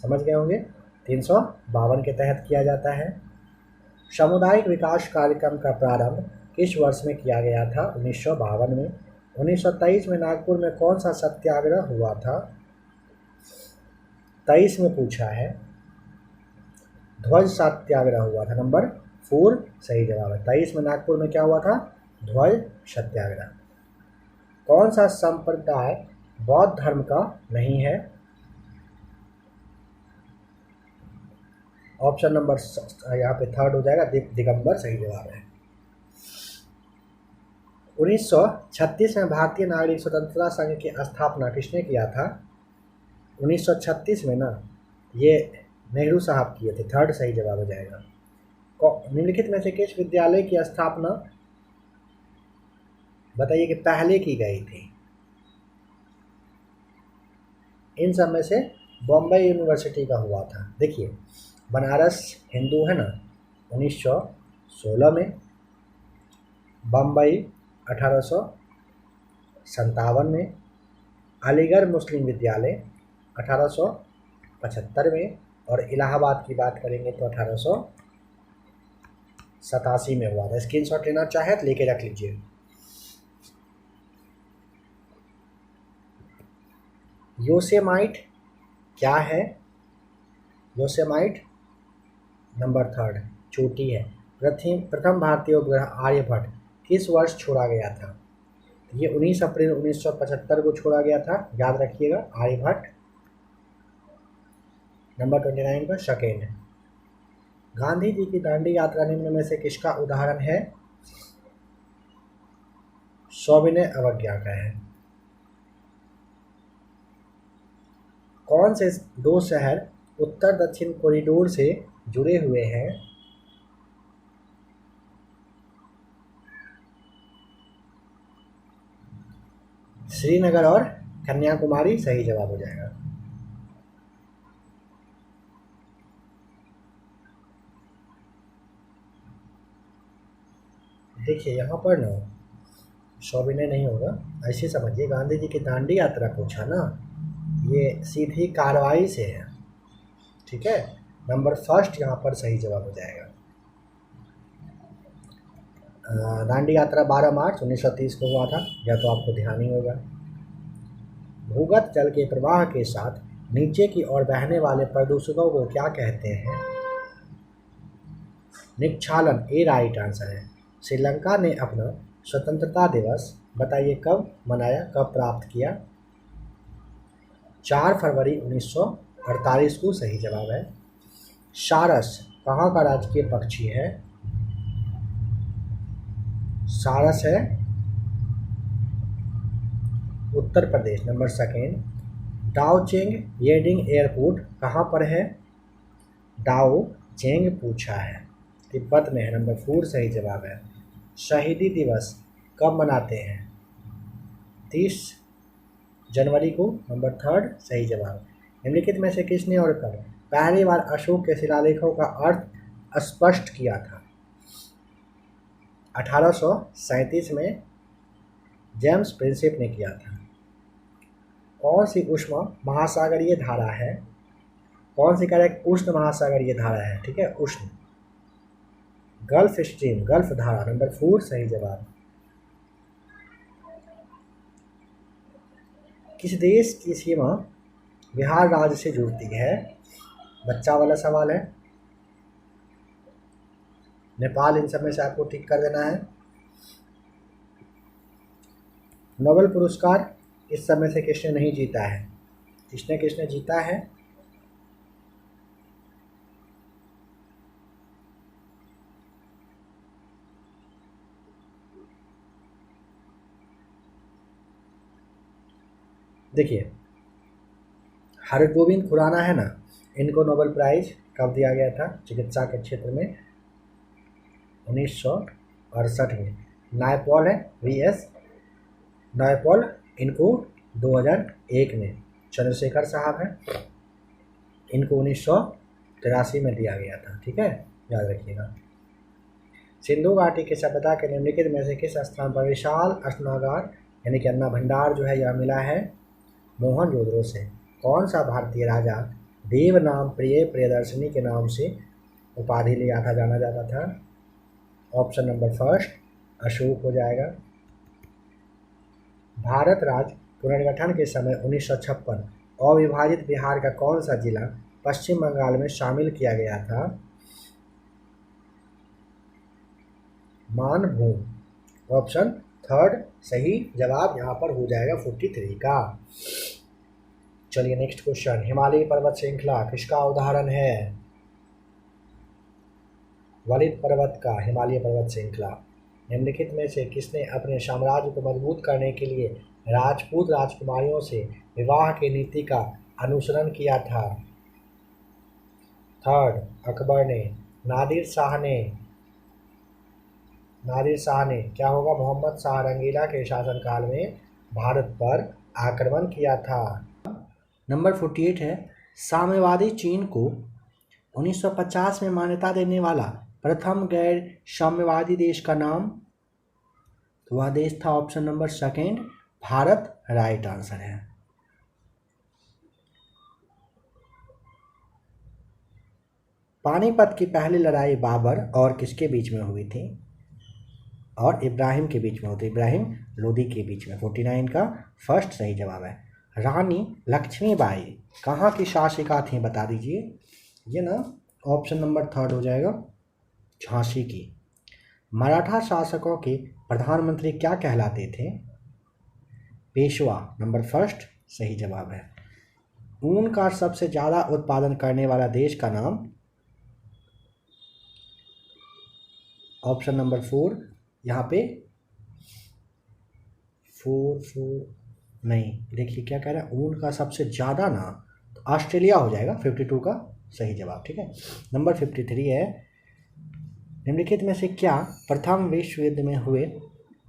समझ गए होंगे, 352 के तहत किया जाता है। सामुदायिक विकास कार्यक्रम का प्रारंभ किस वर्ष में किया गया था, 1952 में। 1923 में नागपुर में कौन सा सत्याग्रह हुआ था, 23 में पूछा है, ध्वज सत्याग्रह हुआ था, नंबर 4 सही जवाब है। 23 में नागपुर में क्या हुआ था, ध्वज सत्याग्रह। कौन सा संप्रदाय बौद्ध धर्म का नहीं है, ऑप्शन नंबर यहाँ पे 3 हो जाएगा, दिगंबर सही जवाब है। 1936 में भारतीय नागरिक स्वतंत्रता संघ की स्थापना किसने किया था, 1936 में ना, ये नेहरू साहब किए थे, 3 सही जवाब हो जाएगा। निम्नलिखित में से किस विद्यालय की स्थापना बताइए कि पहले की गई थी। इन सब में से बॉम्बे यूनिवर्सिटी का हुआ था। देखिए बनारस हिंदू है ना, 1916 में, बम्बई 1857 में, अलीगढ़ मुस्लिम विद्यालय 1875 में, और इलाहाबाद की बात करेंगे तो 1887 में हुआ था। स्क्रीनशॉट लेना चाहे तो लेके रख लीजिए। योसेमाइट क्या है, योसेमाइट नंबर 3 चोटी है। प्रथम भारतीय उपग्रह आर्यभट्ट किस वर्ष छोड़ा गया था, ये 19 अप्रैल 1975 को छोड़ा गया था, याद रखिएगा आर्यभट्ट। नंबर 29 पर सेकेंड, गांधी जी की दांडी यात्रा निम्न में से किसका उदाहरण है, सविनय अवज्ञा का है। कौन से 2 शहर उत्तर दक्षिण कॉरिडोर से जुड़े हुए हैं, श्रीनगर और कन्याकुमारी सही जवाब हो जाएगा। देखिए यहाँ पर ना सविनय नहीं होगा, ऐसे समझिए, गांधी जी की दांडी यात्रा पूछा ना, ये सीधी कार्रवाई से है, ठीक है। नंबर 1 यहाँ पर सही जवाब हो जाएगा। दांडी यात्रा 12 मार्च 1930 को हुआ था, यह तो आपको ध्यान ही होगा। भूगत जल के प्रवाह के साथ नीचे की ओर बहने वाले प्रदूषकों को क्या कहते हैं, निक्षालन ए राइट आंसर है। श्रीलंका ने अपना स्वतंत्रता दिवस बताइए कब मनाया, कब प्राप्त किया? 4 फरवरी 1948 को सही जवाब है। सारस कहाँ का राजकीय पक्षी है? सारस है Uttar Pradesh. Number second, Daocheng Yading airport कहाँ पर है? डाओ चेंग पूछा है, तिब्बत में है। नंबर 4 सही जवाब है। शहीदी दिवस कब मनाते हैं? 30 जनवरी को। नंबर 3 सही जवाब। निम्नलिखित में से किसने और कब पहली बार अशोक के शिलालेखों का अर्थ स्पष्ट किया था? 1837 में जेम्स प्रिंसेप ने किया था। कौन सी उष्ण महासागरीय धारा है? कौन सी करेक्ट उष्ण महासागरीय धारा है? ठीक है, उष्ण। गल्फ स्ट्रीम, गल्फ धारा। नंबर 4 सही जवाब। किस देश की सीमा बिहार राज्य से जुड़ती है? बच्चा वाला सवाल है। नेपाल इन सब में से आपको टिक कर देना है। नोबेल पुरस्कार इस समय से किसने नहीं जीता है? किसने किसने जीता है? देखिए, हरगोविंद खुराना है ना, इनको नोबेल प्राइज कब दिया गया था? चिकित्सा के क्षेत्र में 1968 में। नायपॉल है VS नायपॉल, इनको 2001 में। चंद्रशेखर साहब हैं, इनको 1983 में दिया गया था। ठीक है, याद रखिएगा। सिंधु घाटी की सभ्यता के निम्नलिखित में से किस स्थान पर विशाल स्नागार यानी कि अन्ना भंडार जो है यह मिला है? मोहनजोदड़ो से। कौन सा भारतीय राजा देव नाम प्रिय प्रियदर्शनी के नाम से उपाधि लिया था, जाना जाता था? ऑप्शन नंबर 1 अशोक हो जाएगा। भारत राज्य पुनर्गठन के समय 1956 अविभाजित बिहार का कौन सा जिला पश्चिम बंगाल में शामिल किया गया था? मानभूम। ऑप्शन 3 सही जवाब यहाँ पर हो जाएगा 43 का। चलिए नेक्स्ट क्वेश्चन, हिमालय पर्वत श्रृंखला किसका उदाहरण है? वलित पर्वत का हिमालय पर्वत श्रृंखला। निम्नलिखित में से किसने अपने साम्राज्य को मजबूत करने के लिए राजपूत राजकुमारियों से विवाह की नीति का अनुसरण किया था? 3 अकबर ने। नादिर शाह ने क्या होगा? मोहम्मद शाह रंगीला के शासनकाल में भारत पर आक्रमण किया था। नंबर 48 है, साम्यवादी चीन को 1950 में मान्यता देने वाला प्रथम गैर साम्यवादी देश का नाम? तो वह देश था option number 2 Bharat, right answer है। पानीपत की पहली लड़ाई बाबर और किसके बीच में हुई थी? और इब्राहिम के बीच में हुई थी, इब्राहिम लोदी के बीच में। 49 का फर्स्ट सही जवाब है। रानी लक्ष्मीबाई कहाँ की शासिका थी, बता दीजिए। ये ना ऑप्शन नंबर 3 हो जाएगा, झांसी की। मराठा शासकों के प्रधानमंत्री क्या कहलाते थे? पेशवा। नंबर 1 सही जवाब है। ऊन का सबसे ज़्यादा उत्पादन करने वाला देश का नाम? ऑप्शन नंबर 4 यहाँ पे 4 नहीं, देखिए क्या कह रहा है, ऊन का सबसे ज़्यादा ना, तो ऑस्ट्रेलिया हो जाएगा 52 का सही जवाब। ठीक है, नंबर 53 है, निम्नलिखित में से क्या प्रथम विश्व युद्ध में हुए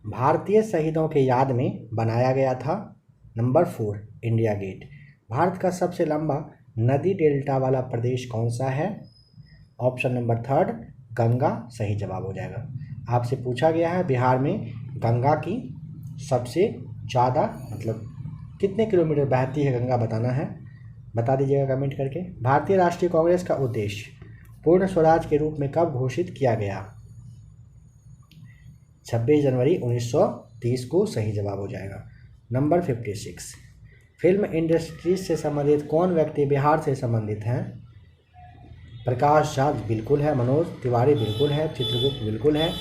भारतीय शहीदों के याद में बनाया गया था? Number 4 India gate. भारत का सबसे लंबा नदी डेल्टा वाला प्रदेश कौन सा है? ऑप्शन नंबर 3 गंगा सही जवाब हो जाएगा। आपसे पूछा गया है बिहार में गंगा की सबसे ज़्यादा मतलब कितने किलोमीटर बहती है गंगा, बताना है, बता दीजिएगा कमेंट करके। भारतीय राष्ट्रीय कांग्रेस का उद्देश्य पूर्ण स्वराज के रूप में कब घोषित किया गया? 26 जनवरी 1930 को सही जवाब हो जाएगा। नंबर 56, फिल्म इंडस्ट्री से संबंधित कौन व्यक्ति बिहार से संबंधित हैं? प्रकाश झा बिल्कुल है, मनोज तिवारी बिल्कुल है, चित्रगुप्त बिल्कुल है।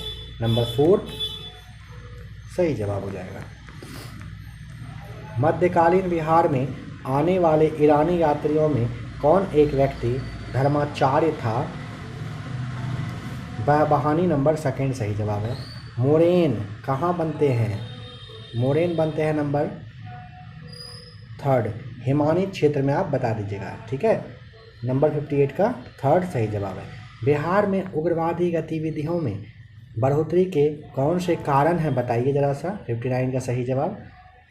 नंबर 4 सही जवाब हो जाएगा। मध्यकालीन बिहार में आने वाले ईरानी यात्रियों में कौन एक व्यक्ति धर्माचार्य था? बहानी नंबर 2 सही जवाब है। मोरेन कहाँ बनते हैं? मोरेन बनते हैं नंबर 3 हिमानी क्षेत्र में, आप बता दीजिएगा, ठीक है। नंबर 58 का 3 सही जवाब है। बिहार में उग्रवादी गतिविधियों में बढ़ोतरी के कौन से कारण हैं बताइए ज़रा सा। 59 का सही जवाब।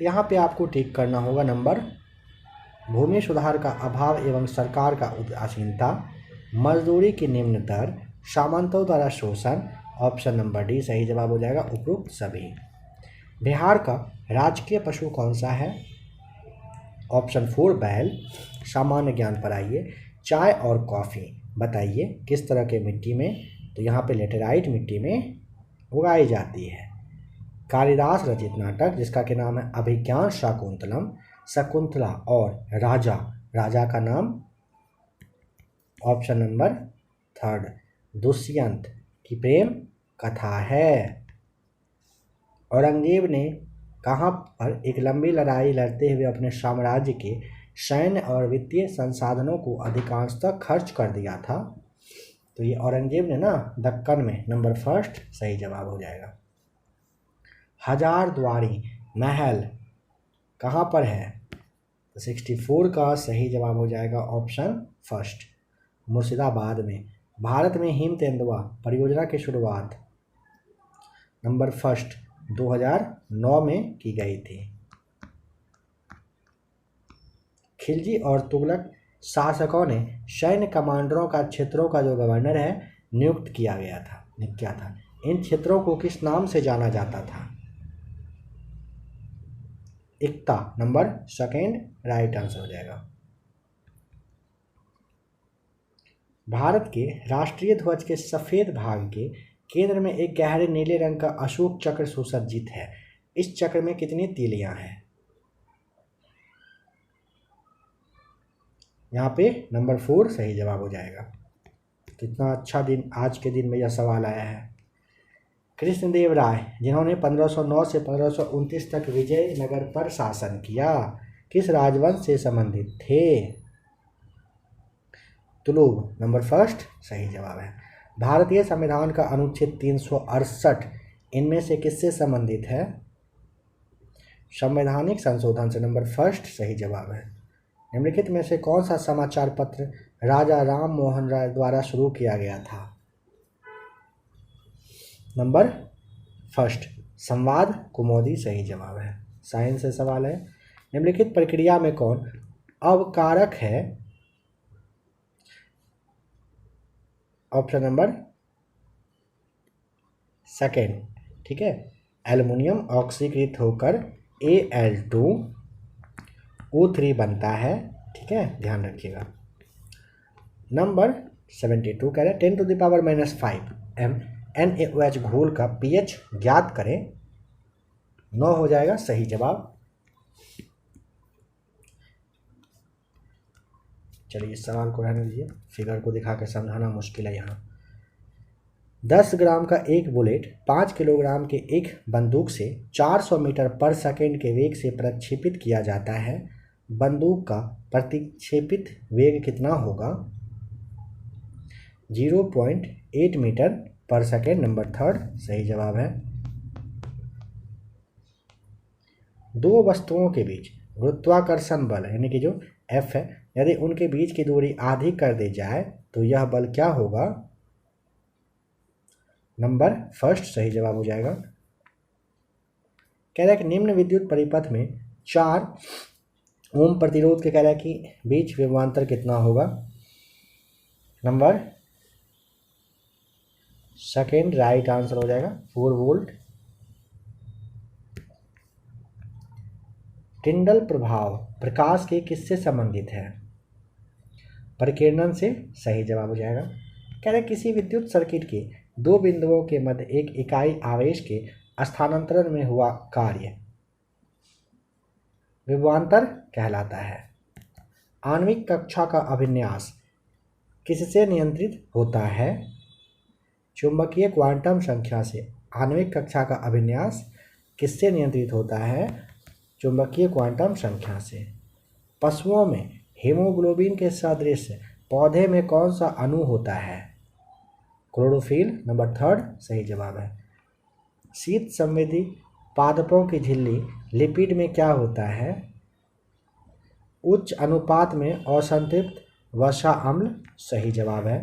यहाँ पे आपको ठीक करना होगा नंबर, भूमि सुधार का अभाव एवं सरकार का उदासीनता, मजदूरी की निम्न दर, सामंतों द्वारा शोषण। ऑप्शन नंबर डी सही जवाब हो जाएगा, उपरोक्त सभी। बिहार का राजकीय पशु कौन सा है? ऑप्शन 4 बैल। सामान्य ज्ञान पर आइए। चाय और कॉफ़ी बताइए किस तरह के मिट्टी में? तो यहाँ पे लेटेराइट मिट्टी में उगाई जाती है। कालिदास रचित नाटक जिसका के नाम है अभिज्ञान शाकुंतलम, शकुंतला और राजा, राजा का नाम? ऑप्शन नंबर 3 दुष्यंत की प्रेम कथा है। औरंगजेब ने कहाँ पर एक लंबी लड़ाई लड़ते हुए अपने साम्राज्य के सैन्य और वित्तीय संसाधनों को अधिकांशतः खर्च कर दिया था? तो ये औरंगजेब ने ना दक्कन में, नंबर 1 सही जवाब हो जाएगा। हजारद्वारी महल कहाँ पर है? तो 64 का सही जवाब हो जाएगा, ऑप्शन 1 मुर्शिदाबाद में। भारत में हिम तेंदुआ परियोजना की शुरुआत नंबर 1 2009 में की गई थी। खिलजी और तुगलक शासकों ने सैन्य कमांडरों का क्षेत्रों का जो गवर्नर है नियुक्त किया था। इन क्षेत्रों को किस नाम से जाना जाता था? इक्ता नंबर 2 राइट आंसर हो जाएगा। भारत के राष्ट्रीय ध्वज के सफेद भाग के केंद्र में एक गहरे नीले रंग का अशोक चक्र सुसज्जित है। इस चक्र में कितनी तीलियां हैं? यहाँ पे नंबर 4 सही जवाब हो जाएगा। कितना अच्छा दिन आज के दिन में यह सवाल आया है। कृष्णदेव राय जिन्होंने 1509 से 1529 तक विजयनगर पर शासन किया, किस राजवंश से संबंधित थे? तुलुग नंबर 1 सही जवाब है। भारतीय संविधान का अनुच्छेद 368 इनमें से किससे संबंधित है? संवैधानिक संशोधन से, नंबर 1 सही जवाब है। निम्नलिखित में से कौन सा समाचार पत्र राजा राम मोहन राय द्वारा शुरू किया गया था? नंबर 1 संवाद कुमोदी सही जवाब है। साइंस से सवाल है। निम्नलिखित प्रक्रिया में कौन अवकारक है? ऑप्शन नंबर 2 ठीक है। एल्युमिनियम ऑक्सीकृत होकर Al2O3 बनता है, ठीक है, ध्यान रखिएगा। नंबर 72 कह रहे हैं 10⁻⁻5 NaOH घोल का pH ज्ञात करें। 9 हो जाएगा सही जवाब। चलिए इस सवाल को रहने दीजिए, फिगर को दिखा के समझाना मुश्किल है यहाँ। 10 ग्राम का एक बुलेट 5 किलोग्राम के एक बंदूक से 400 मीटर पर सेकेंड के वेग से प्रक्षेपित किया जाता है। बंदूक का प्रतिक्षेपित वेग कितना होगा? 0.8 मीटर पर सेकेंड, नंबर 3 सही जवाब है। दो वस्तुओं के बीच गुरुत्वाकर्षण बल यानी कि जो F है, यदि उनके बीच की दूरी आधी कर दी जाए तो यह बल क्या होगा? नंबर 1 सही जवाब हो जाएगा। कह रहा है कि निम्न विद्युत परिपथ में 4 ओम प्रतिरोध के कह रहा है कि बीच विभवांतर कितना होगा? नंबर 2 राइट आंसर हो जाएगा 4 वोल्ट। टिंडल प्रभाव प्रकाश के किससे संबंधित है? परिकिरणन से सही जवाब हो जाएगा। कह रहे किसी विद्युत सर्किट के दो बिंदुओं के मध्य एक इकाई आवेश के स्थानांतरण में हुआ कार्य विभवांतर कहलाता है। आणविक कक्षा का अभिन्यास किससे नियंत्रित होता है? चुंबकीय क्वांटम संख्या से आणविक कक्षा का अभिन्यास किससे नियंत्रित होता है? चुंबकीय क्वांटम संख्या से। पशुओं में हीमोग्लोबिन के सदृश पौधे में कौन सा अणु होता है? क्लोरोफिल। नंबर 3 सही जवाब है। शीत संवेदी पादपों की झिल्ली लिपिड में क्या होता है? उच्च अनुपात में असंतृप्त वसा अम्ल सही जवाब है।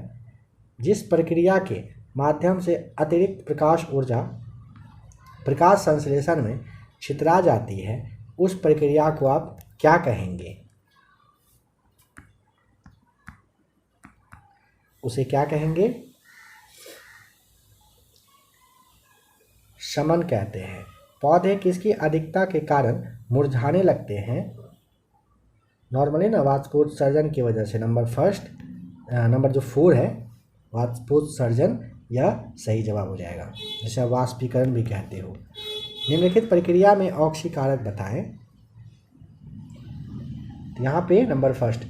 जिस प्रक्रिया के माध्यम से अतिरिक्त प्रकाश ऊर्जा प्रकाश संश्लेषण में छितरा जाती है उस प्रक्रिया को आप क्या कहेंगे? उसे क्या कहेंगे? शमन कहते हैं। पौधे किसकी अधिकता के कारण मुरझाने लगते हैं? नॉर्मली ना वाष्पोत्सर्जन की वजह से। नंबर जो 4 है वाष्पोत्सर्जन, यह सही जवाब हो जाएगा, जिसे आप वाष्पीकरण भी कहते हो। निम्नलिखित प्रक्रिया में ऑक्सीकारक बताएं। यहाँ पे नंबर 1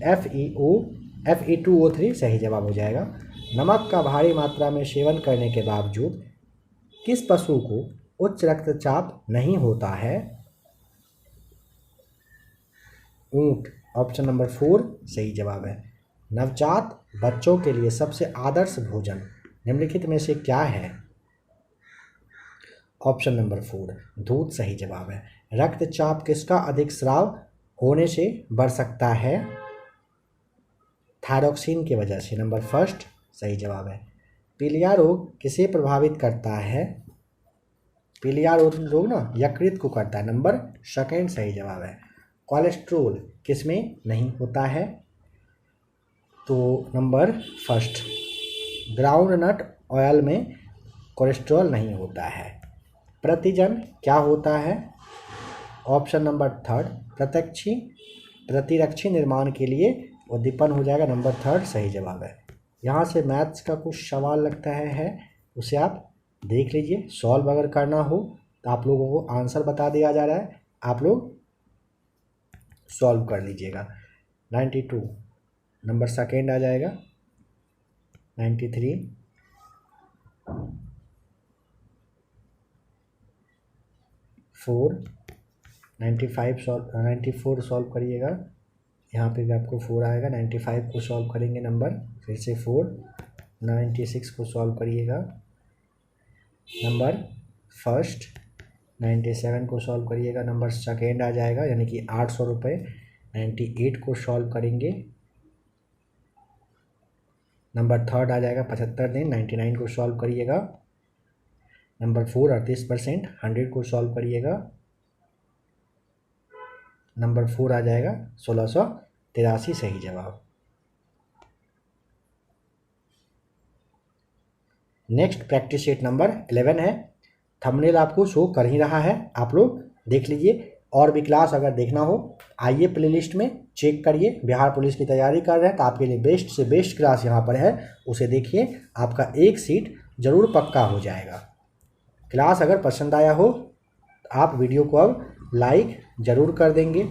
Fe2O3 सही जवाब हो जाएगा। नमक का भारी मात्रा में सेवन करने के बावजूद किस पशु को उच्च रक्तचाप नहीं होता है? ऊंट। ऑप्शन नंबर 4 सही जवाब है। नवजात बच्चों के लिए सबसे आदर्श भोजन निम्नलिखित में से क्या है? ऑप्शन नंबर 4 दूध सही जवाब है। रक्तचाप किसका अधिक स्राव होने से बढ़ सकता है? थायरॉक्सिन की वजह से। नंबर 1 सही जवाब है। पीलिया रोग किसे प्रभावित करता है? पीलिया रोग ना यकृत को करता है। नंबर 2 सही जवाब है। कोलेस्ट्रोल किसमें नहीं होता है? तो नंबर 1 ग्राउंडनट ऑयल में कोलेस्ट्रॉल नहीं होता है। प्रतिजन क्या होता है? ऑप्शन नंबर 3 प्रतिरक्षी निर्माण के लिए उद्दीपन हो जाएगा। नंबर 3 सही जवाब है। यहाँ से मैथ्स का कुछ सवाल लगता है उसे आप देख लीजिए। सॉल्व अगर करना हो तो आप लोगों को आंसर बता दिया जा रहा है, आप लोग सॉल्व कर लीजिएगा। 92 नंबर 2 आ जाएगा। 93 4 94 सॉल्व करिएगा। यहाँ पे भी आपको 4 आएगा। 95 को सॉल्व करेंगे नंबर, फिर से 4। 96 को सॉल्व करिएगा नंबर 1। 97 को सॉल्व करिएगा नंबर 2 आ जाएगा, यानी कि 800 रुपये। 98 को सॉल्व करेंगे नंबर 3 आ जाएगा 75 दिन। 99 को सॉल्व करिएगा नंबर 4 38%। 100 को सॉल्व करिएगा नंबर 4 आ जाएगा 1683 सही जवाब। नेक्स्ट प्रैक्टिस शीट नंबर 11 है। थंबनेल आपको शो कर ही रहा है, आप लोग देख लीजिए। और भी क्लास अगर देखना हो आइए प्लेलिस्ट में चेक करिए। बिहार पुलिस की तैयारी कर रहे हैं तो आपके लिए बेस्ट से बेस्ट क्लास यहाँ पर है, उसे देखिए। आपका एक सीट जरूर पक्का हो जाएगा। क्लास अगर पसंद आया हो तो आप वीडियो को अब लाइक ज़रूर कर देंगे।